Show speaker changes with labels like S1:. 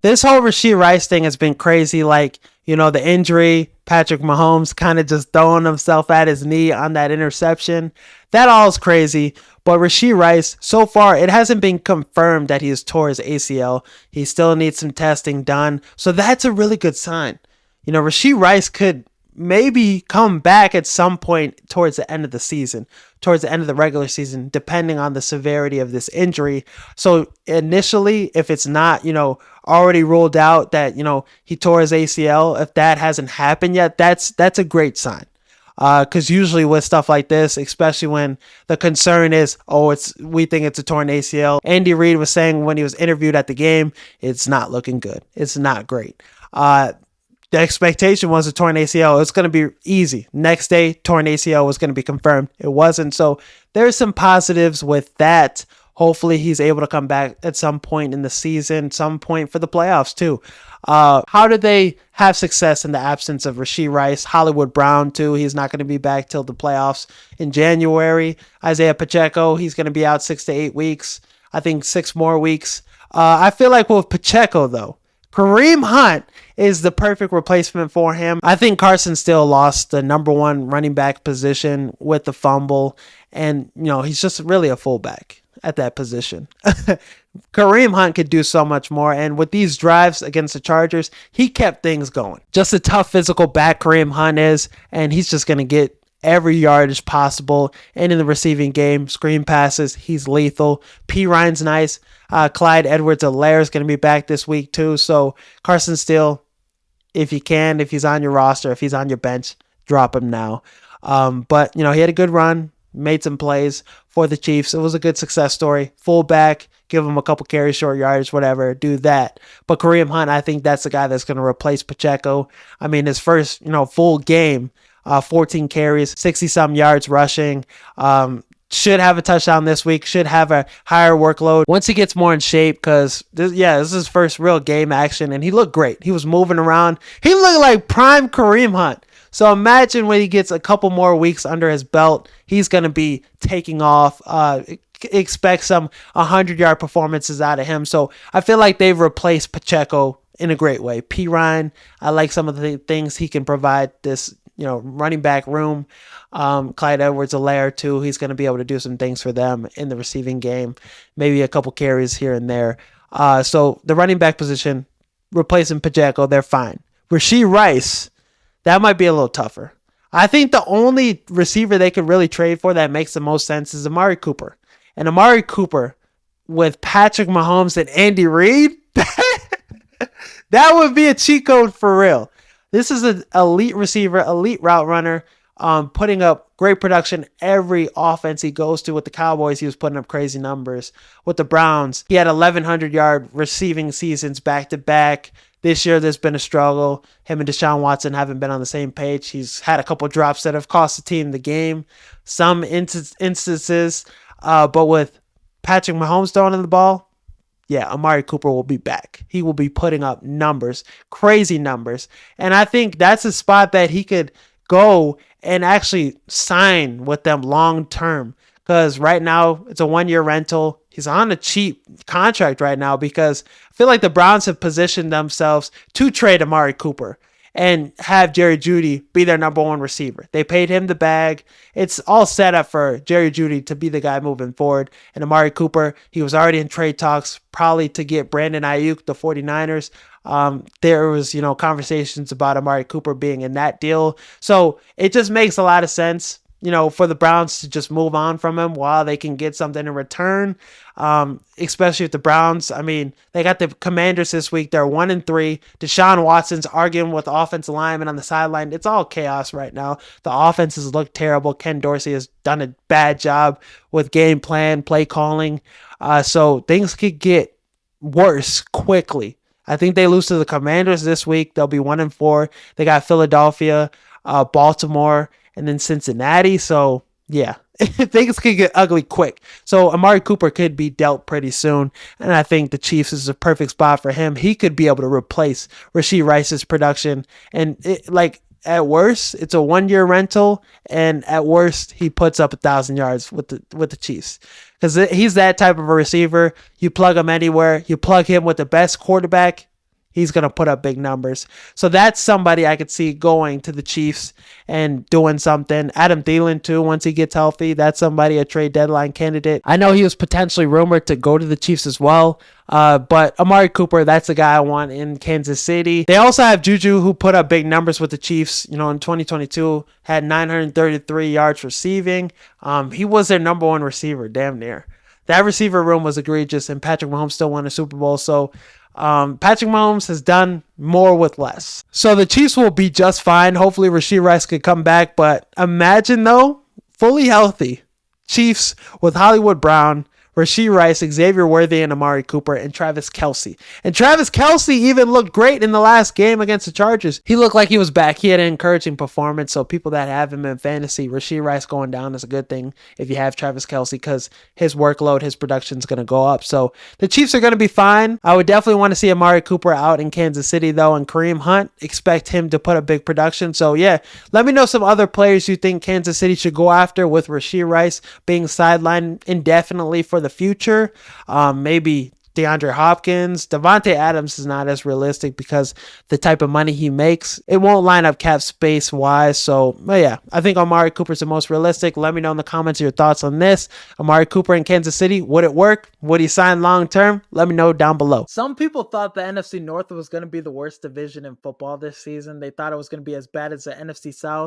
S1: This whole Rashee Rice thing has been crazy. Like, the injury, Patrick Mahomes kind of just throwing himself at his knee on that interception. That all is crazy. But Rashee Rice, so far, it hasn't been confirmed that he has tore his ACL. He still needs some testing done. So that's a really good sign. Rashee Rice could maybe come back at some point towards the end of the season, towards the end of the regular season, depending on the severity of this injury. So initially, if it's not, already ruled out that, he tore his ACL, if that hasn't happened yet, that's a great sign. Because usually with stuff like this, especially when the concern is, we think it's a torn ACL. Andy Reid was saying when he was interviewed at the game, it's not looking good. It's not great. The expectation was a torn ACL. It's going to be easy. Next day, torn ACL was going to be confirmed. It wasn't. So there's some positives with that. Hopefully he's able to come back at some point in the season, some point for the playoffs too. How did they have success in the absence of Rashee Rice? Hollywood Brown too. He's not going to be back till the playoffs in January. Isaiah Pacheco, he's going to be out 6 to 8 weeks. I think 6 more weeks. I feel like with Pacheco though, Kareem Hunt is the perfect replacement for him. I think Carson still lost the number one running back position with the fumble. And, he's just really a fullback at that position. Kareem Hunt could do so much more. And with these drives against the Chargers, he kept things going. Just a tough physical back Kareem Hunt is. And he's just going to get every yardage possible. And in the receiving game, screen passes, he's lethal. P. Ryan's nice. Clyde Edwards-Helaire is going to be back this week too. So Carson Steele, if he's on your roster, if he's on your bench, drop him now. But he had a good run, made some plays for the Chiefs. It was a good success story. Fullback, give him a couple carries, short yardage, whatever, do that. But Kareem Hunt, I think that's the guy that's going to replace Pacheco. I mean, his first, full game, 14 carries, 60-some yards rushing. Should have a touchdown this week, should have a higher workload once he gets more in shape because, this is his first real game action, and he looked great. He was moving around. He looked like prime Kareem Hunt. So imagine when he gets a couple more weeks under his belt, he's going to be taking off. Expect some 100-yard performances out of him. So I feel like they've replaced Pacheco in a great way. P. Ryan, I like some of the things he can provide this running back room. Clyde Edwards-Helaire too. He's going to be able to do some things for them in the receiving game. Maybe a couple carries here and there. So the running back position, replacing Pacheco, they're fine. Rashee Rice, that might be a little tougher. I think the only receiver they could really trade for that makes the most sense is Amari Cooper. And Amari Cooper with Patrick Mahomes and Andy Reid, that would be a cheat code for real. This is an elite receiver, elite route runner, putting up great production every offense he goes to. With the Cowboys, he was putting up crazy numbers. With the Browns, he had 1,100-yard receiving seasons back-to-back. This year, there's been a struggle. Him and Deshaun Watson haven't been on the same page. He's had a couple drops that have cost the team the game. Some instances, but with Patrick Mahomes throwing in the ball, yeah, Amari Cooper will be back. He will be putting up numbers, crazy numbers. And I think that's a spot that he could go and actually sign with them long term. Because right now, it's a 1-year rental. He's on a cheap contract right now because I feel like the Browns have positioned themselves to trade Amari Cooper and have Jerry Jeudy be their number one receiver. They paid him the bag. It's all set up for Jerry Jeudy to be the guy moving forward. And Amari Cooper, he was already in trade talks, probably to get Brandon Ayuk, the 49ers. There was, conversations about Amari Cooper being in that deal. So it just makes a lot of sense, for the Browns to just move on from him while they can get something in return. Especially with the Browns. I mean, they got the Commanders this week. They're 1-3. Deshaun Watson's arguing with offensive linemen on the sideline. It's all chaos right now. The offenses look terrible. Ken Dorsey has done a bad job with game plan, play calling. So things could get worse quickly. I think they lose to the Commanders this week. They'll be 1-4. They got Philadelphia, Baltimore, and then Cincinnati. So, yeah, things could get ugly quick. So, Amari Cooper could be dealt pretty soon. And I think the Chiefs is a perfect spot for him. He could be able to replace Rashee Rice's production. And, at worst, it's a 1-year rental. And at worst, he puts up 1,000 yards with the Chiefs. Because he's that type of a receiver. You plug him anywhere. You plug him with the best quarterback. he's going to put up big numbers. So that's somebody I could see going to the Chiefs and doing something. Adam Thielen too, once he gets healthy, that's somebody, a trade deadline candidate. I know he was potentially rumored to go to the Chiefs as well. But Amari Cooper, that's the guy I want in Kansas City. They also have Juju, who put up big numbers with the Chiefs. You know, in 2022, had 933 yards receiving. He was their number one receiver, damn near. That receiver room was egregious, and Patrick Mahomes still won a Super Bowl. So Patrick Mahomes has done more with less. So the Chiefs will be just fine. Hopefully Rashee Rice could come back. But imagine, though, fully healthy Chiefs with Hollywood Brown, Rashee Rice, Xavier Worthy, and Amari Cooper, and Travis Kelce. And Travis Kelce even looked great in the last game against the Chargers. He looked like he was back. He had an encouraging performance. So people that have him in fantasy, Rashee Rice going down is a good thing if you have Travis Kelce, because his workload, his production is going to go up. So the Chiefs are going to be fine. I would definitely want to see Amari Cooper out in Kansas City, though, and Kareem Hunt, expect him to put a big production. So yeah, let me know some other players you think Kansas City should go after, with Rashee Rice being sidelined indefinitely for the future. Maybe DeAndre Hopkins. Devontae Adams is not as realistic because the type of money he makes, it won't line up cap space wise. So yeah, I think Amari Cooper is the most realistic. Let me know in the comments your thoughts on this. Amari Cooper in Kansas City, would it work? Would he sign long term? Let me know down below. Some people thought the NFC North was going to be the worst division in football this season. They thought it was going to be as bad as the NFC South.